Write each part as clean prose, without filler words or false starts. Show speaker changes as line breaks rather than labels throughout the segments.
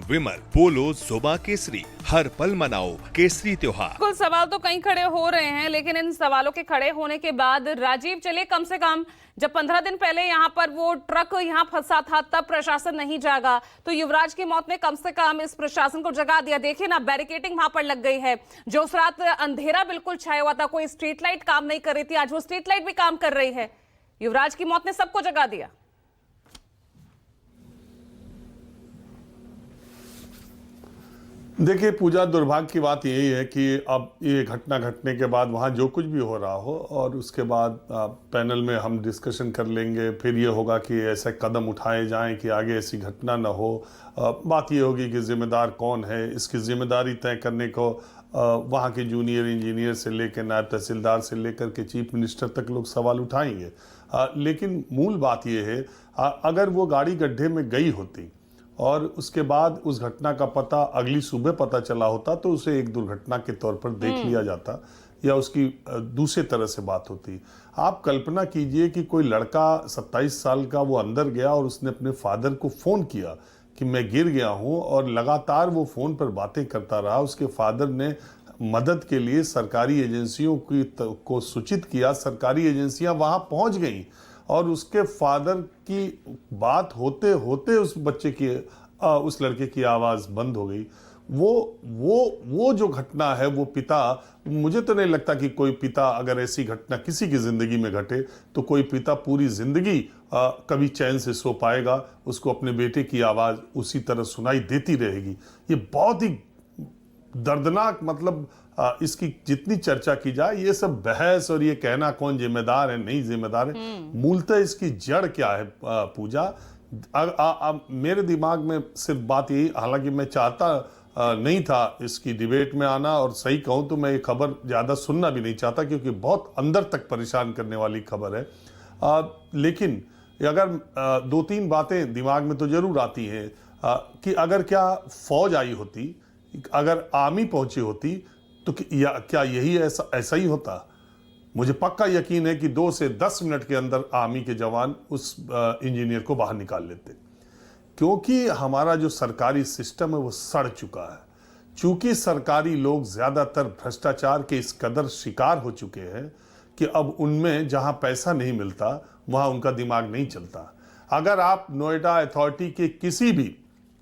विमल, पोलो, सोबा केसरी, हर पल मनाओ केसरी त्योहार।
कुल सवाल तो कई खड़े हो रहे हैं, लेकिन इन सवालों के खड़े होने के बाद राजीव, चलिए कम से कम जब 15 दिन पहले यहाँ पर वो ट्रक यहाँ फंसा था तब प्रशासन नहीं जागा, तो युवराज की मौत ने कम से कम इस प्रशासन को जगा दिया। देखिए ना, बैरिकेडिंग वहां पर लग गई है। जो उस रात अंधेरा बिल्कुल छाया हुआ था, कोई स्ट्रीट लाइट काम नहीं कर रही थी, आज वो स्ट्रीट लाइट भी काम कर रही है। युवराज की मौत ने सबको जगा दिया।
देखिए पूजा, दुर्भाग्य की बात यही है कि अब ये घटना घटने के बाद वहाँ जो कुछ भी हो रहा हो और उसके बाद पैनल में हम डिस्कशन कर लेंगे, फिर ये होगा कि ऐसे कदम उठाए जाएं कि आगे ऐसी घटना न हो। बात ये होगी कि जिम्मेदार कौन है, इसकी जिम्मेदारी तय करने को वहाँ के जूनियर इंजीनियर से लेकर नायब तहसीलदार से लेकर के चीफ मिनिस्टर तक लोग सवाल उठाएंगे। लेकिन मूल बात ये है, अगर वो गाड़ी गड्ढे में गई होती और उसके बाद उस घटना का पता अगली सुबह पता चला होता तो उसे एक दुर्घटना के तौर पर देख लिया जाता या उसकी दूसरे तरह से बात होती। आप कल्पना कीजिए कि कोई लड़का 27 साल का वो अंदर गया और उसने अपने फादर को फ़ोन किया कि मैं गिर गया हूँ, और लगातार वो फ़ोन पर बातें करता रहा। उसके फादर ने मदद के लिए सरकारी एजेंसियों को सूचित किया, सरकारी एजेंसियां वहाँ पहुँच गईं और उसके फादर की बात होते होते उस बच्चे की उस लड़के की आवाज़ बंद हो गई। वो जो घटना है, वो पिता, मुझे तो नहीं लगता कि कोई पिता, अगर ऐसी घटना किसी की ज़िंदगी में घटे तो कोई पिता पूरी ज़िंदगी कभी चैन से सो पाएगा। उसको अपने बेटे की आवाज़ उसी तरह सुनाई देती रहेगी। ये बहुत ही दर्दनाक, मतलब इसकी जितनी चर्चा की जाए, ये सब बहस और ये कहना कौन जिम्मेदार है नहीं जिम्मेदार है, मूलतः इसकी जड़ क्या है पूजा। मेरे दिमाग में सिर्फ बात यही, हालांकि मैं चाहता नहीं था इसकी डिबेट में आना, और सही कहूं तो मैं ये खबर ज़्यादा सुनना भी नहीं चाहता क्योंकि बहुत अंदर तक परेशान करने वाली खबर है। लेकिन अगर दो तीन बातें दिमाग में तो जरूर आती हैं कि अगर क्या फौज आई होती, अगर आर्मी पहुंची होती तो क्या यही ऐसा ही होता? मुझे पक्का यकीन है कि 2 से 10 मिनट के अंदर आर्मी के जवान उस इंजीनियर को बाहर निकाल लेते, क्योंकि हमारा जो सरकारी सिस्टम है वो सड़ चुका है। चूंकि सरकारी लोग ज़्यादातर भ्रष्टाचार के इस कदर शिकार हो चुके हैं कि अब उनमें जहां पैसा नहीं मिलता वहां उनका दिमाग नहीं चलता। अगर आप नोएडा अथॉरिटी के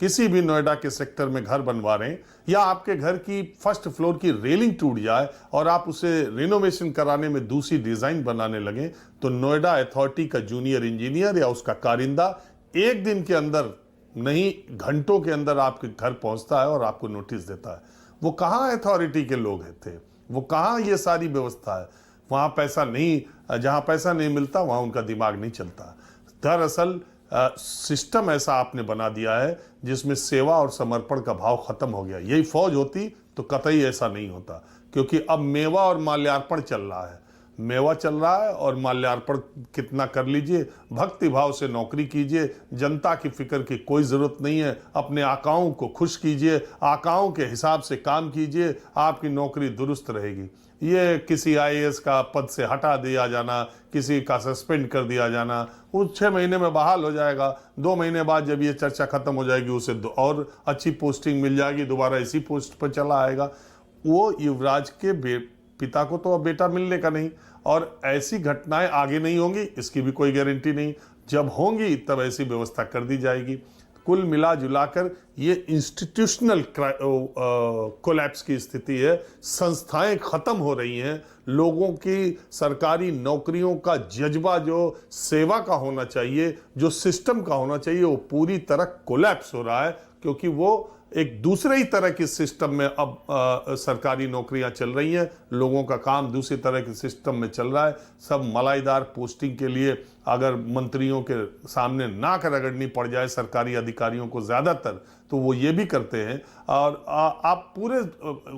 किसी भी नोएडा के सेक्टर में घर बनवा रहे हैं, या आपके घर की फर्स्ट फ्लोर की रेलिंग टूट जाए और आप उसे रिनोवेशन कराने में दूसरी डिजाइन बनाने लगे, तो नोएडा अथॉरिटी का जूनियर इंजीनियर या उसका कारिंदा एक दिन के अंदर नहीं, घंटों के अंदर आपके घर पहुंचता है और आपको नोटिस देता है। वो कहाँ अथॉरिटी के लोग थे, वो कहाँ ये सारी व्यवस्था है? वहाँ पैसा नहीं, जहाँ पैसा नहीं मिलता वहाँ उनका दिमाग नहीं चलता। दरअसल सिस्टम ऐसा आपने बना दिया है जिसमें सेवा और समर्पण का भाव खत्म हो गया। यही फौज होती तो कतई ऐसा नहीं होता, क्योंकि अब मेवा और माल्यार्पण चल रहा है। मेवा चल रहा है और माल्यार्पण कितना कर लीजिए, भक्ति भाव से नौकरी कीजिए, जनता की फिक्र की कोई ज़रूरत नहीं है, अपने आकाओं को खुश कीजिए, आकाओं के हिसाब से काम कीजिए, आपकी नौकरी दुरुस्त रहेगी। ये किसी आईएएस का पद से हटा दिया जाना, किसी का सस्पेंड कर दिया जाना, वो 6 महीने में बहाल हो जाएगा। 2 महीने बाद जब ये चर्चा खत्म हो जाएगी उसे और अच्छी पोस्टिंग मिल जाएगी, दोबारा इसी पोस्ट पर चला आएगा। वो युवराज के पिता को तो अब बेटा मिलने का नहीं, और ऐसी घटनाएं आगे नहीं होंगी इसकी भी कोई गारंटी नहीं। जब होंगी तब ऐसी व्यवस्था कर दी जाएगी। कुल मिला जुलाकर ये इंस्टीट्यूशनल कोलैप्स की स्थिति है। संस्थाएं खत्म हो रही हैं, लोगों की सरकारी नौकरियों का जज्बा जो सेवा का होना चाहिए, जो सिस्टम का होना चाहिए, वो पूरी तरह कोलैप्स हो रहा है, क्योंकि वो एक दूसरे ही तरह के सिस्टम में अब सरकारी नौकरियां चल रही हैं, लोगों का काम दूसरी तरह के सिस्टम में चल रहा है। सब मलाईदार पोस्टिंग के लिए अगर मंत्रियों के सामने नाक रगड़नी पड़ जाए सरकारी अधिकारियों को ज़्यादातर, तो वो ये भी करते हैं। और आप पूरे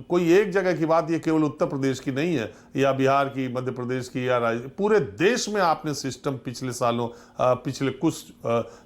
कोई एक जगह की बात, ये केवल उत्तर प्रदेश की नहीं है या बिहार की, मध्य प्रदेश की या पूरे देश में आपने सिस्टम पिछले कुछ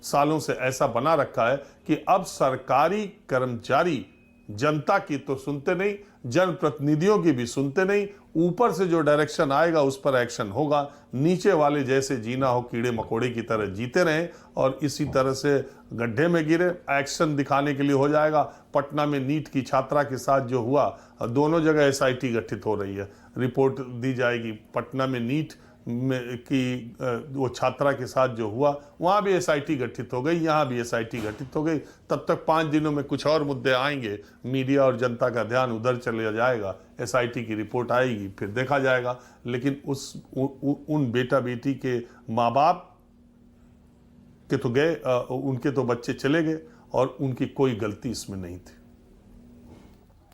सालों से ऐसा बना रखा है कि अब सरकारी कर्मचारी जनता की तो सुनते नहीं, जनप्रतिनिधियों की भी सुनते नहीं, ऊपर से जो डायरेक्शन आएगा उस पर एक्शन होगा। नीचे वाले जैसे जीना हो कीड़े मकोड़े की तरह जीते रहें और इसी तरह से गड्ढे में गिरे, एक्शन दिखाने के लिए हो जाएगा। पटना में नीट की छात्रा के साथ जो हुआ, दोनों जगह एसआईटी गठित हो रही है, रिपोर्ट दी जाएगी। पटना में नीट की वो छात्रा के साथ जो हुआ वहाँ भी एसआईटी गठित हो गई, यहाँ भी एसआईटी गठित हो गई। तब तक 5 दिनों में कुछ और मुद्दे आएंगे, मीडिया और जनता का ध्यान उधर चले जाएगा, एसआईटी की रिपोर्ट आएगी, फिर देखा जाएगा। लेकिन उन बेटा बेटी के माँ बाप के तो गए, उनके तो बच्चे चले गए और उनकी कोई गलती इसमें नहीं थी।